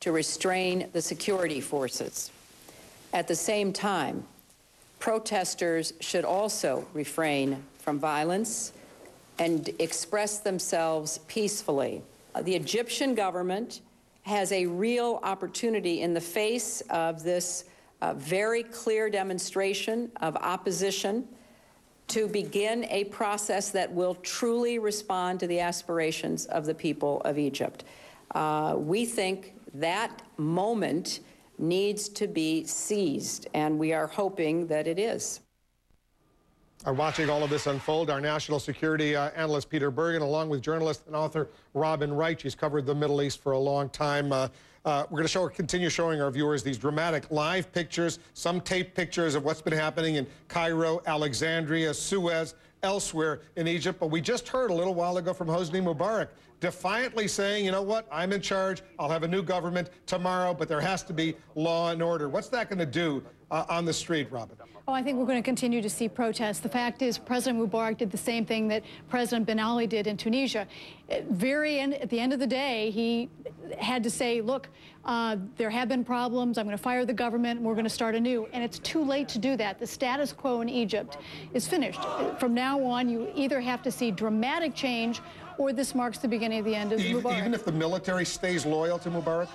to restrain the security forces. At the same time, protesters should also refrain from violence and express themselves peacefully. The Egyptian government has a real opportunity in the face of this very clear demonstration of opposition to begin a process that will truly respond to the aspirations of the people of Egypt. We think that moment needs to be seized, and we are hoping that it is. Are watching all of this unfold. Our national security analyst Peter Bergen, along with journalist and author Robin Wright. She's covered the Middle East for a long time. We're going to continue showing our viewers these dramatic live pictures, some taped pictures of what's been happening in Cairo, Alexandria, Suez, elsewhere in Egypt. But we just heard a little while ago from Hosni Mubarak defiantly saying, you know what, I'm in charge, I'll have a new government tomorrow, but there has to be law and order. What's that going to do on the street, Robin? Oh, I think we're going to continue to see protests. The fact is, President Mubarak did the same thing that President Ben Ali did in Tunisia. At the end of the day, he had to say, look, there have been problems, I'm going to fire the government, and we're going to start anew. And it's too late to do that. The status quo in Egypt is finished. From now on, you either have to see dramatic change, or this marks the beginning of the end of Mubarak. Even if the military stays loyal to Mubarak?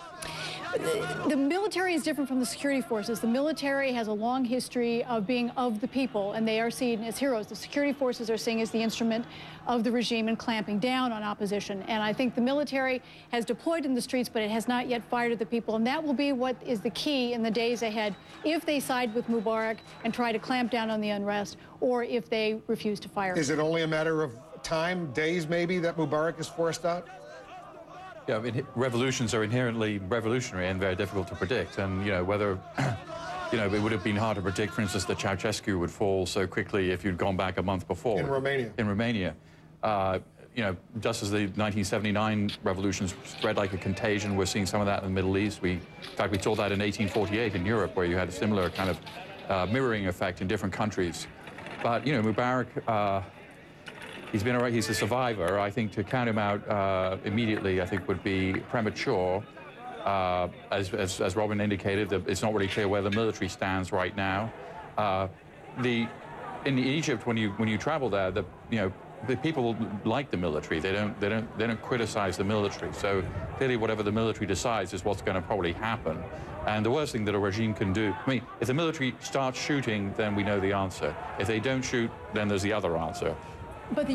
The military is different from the security forces. The military has a long history of being of the people, and they are seen as heroes. The security forces are seen as the instrument of the regime in clamping down on opposition. And I think the military has deployed in the streets, but it has not yet fired at the people. And that will be what is the key in the days ahead, if they side with Mubarak and try to clamp down on the unrest, or if they refuse to fire. Is it only a matter of time, days maybe, that Mubarak is forced out? Yeah, I mean, revolutions are inherently revolutionary and very difficult to predict. And, you know, whether, you know, it would have been hard to predict, for instance, that Ceausescu would fall so quickly if you'd gone back a month before. In Romania. In Romania. You know, just as the 1979 revolutions spread like a contagion, we're seeing some of that in the Middle East. In fact, we saw that in 1848 in Europe, where you had a similar kind of mirroring effect in different countries. But, you know, Mubarak, he's a survivor. I think to count him out immediately, I think, would be premature. As Robin indicated, it's not really clear where the military stands right now. In Egypt, when you travel there, the people like the military. They don't criticize the military. So clearly, whatever the military decides is what's going to probably happen. And the worst thing that a regime can do, I mean, if the military starts shooting, then we know the answer. If they don't shoot, then there's the other answer. But the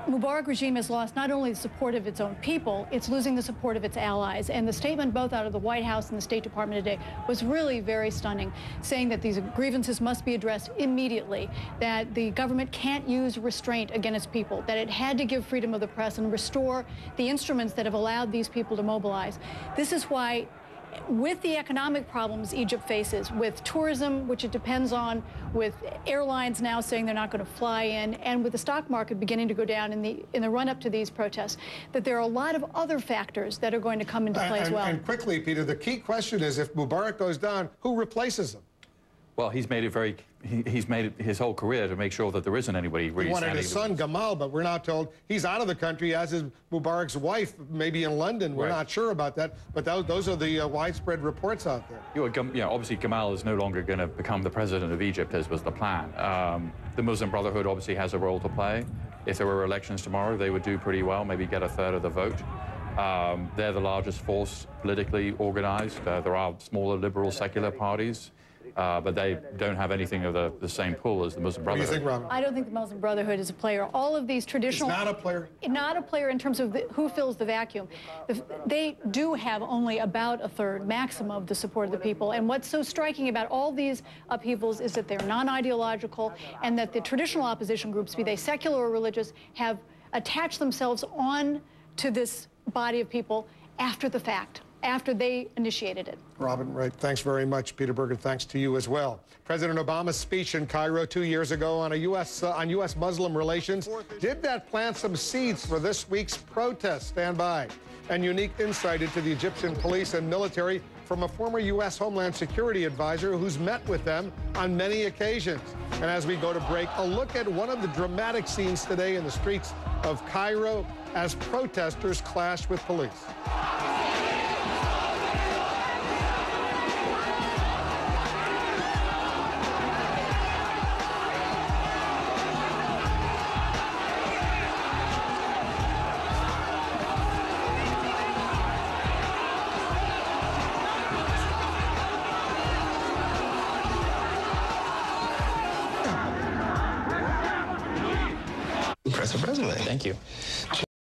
Mubarak regime has lost not only the support of its own people, it's losing the support of its allies. And the statement both out of the White House and the State Department today was really very stunning, saying that these grievances must be addressed immediately, that the government can't use restraint against people, that it had to give freedom of the press and restore the instruments that have allowed these people to mobilize. This is why, with the economic problems Egypt faces, with tourism, which it depends on, with airlines now saying they're not going to fly in, and with the stock market beginning to go down in the run-up to these protests, that there are a lot of other factors that are going to come into play as well. And quickly, Peter, the key question is, if Mubarak goes down, who replaces him? Well, he's made it his whole career to make sure that there isn't anybody really. He wanted his son Gamal, but we're now told he's out of the country, as is Mubarak's wife, maybe in London. We're not sure about that, but those are the widespread reports out there. Obviously Gamal is no longer going to become the president of Egypt, as was the plan. The Muslim Brotherhood obviously has a role to play. If there were elections tomorrow, they would do pretty well, maybe get a third of the vote. They're the largest force politically organized. There are smaller liberal secular parties. But they don't have anything of the same pull as the Muslim Brotherhood. What do you think, Robin? I don't think the Muslim Brotherhood is a player. All of these traditional... It's not a player? Not a player in terms of who fills the vacuum. They do have only about a third maximum of the support of the people. And what's so striking about all these upheavals is that they're non-ideological, and that the traditional opposition groups, be they secular or religious, have attached themselves on to this body of people after the fact, after they initiated it. Robin Wright, thanks very much. Peter Bergen, thanks to you as well. President Obama's speech in Cairo 2 years ago on U.S. Muslim relations, did that plant some seeds for this week's protest? Stand by. And unique insight into the Egyptian police and military from a former U.S. Homeland Security advisor who's met with them on many occasions. And as we go to break, a look at one of the dramatic scenes today in the streets of Cairo as protesters clash with police. Congratulations. Thank you.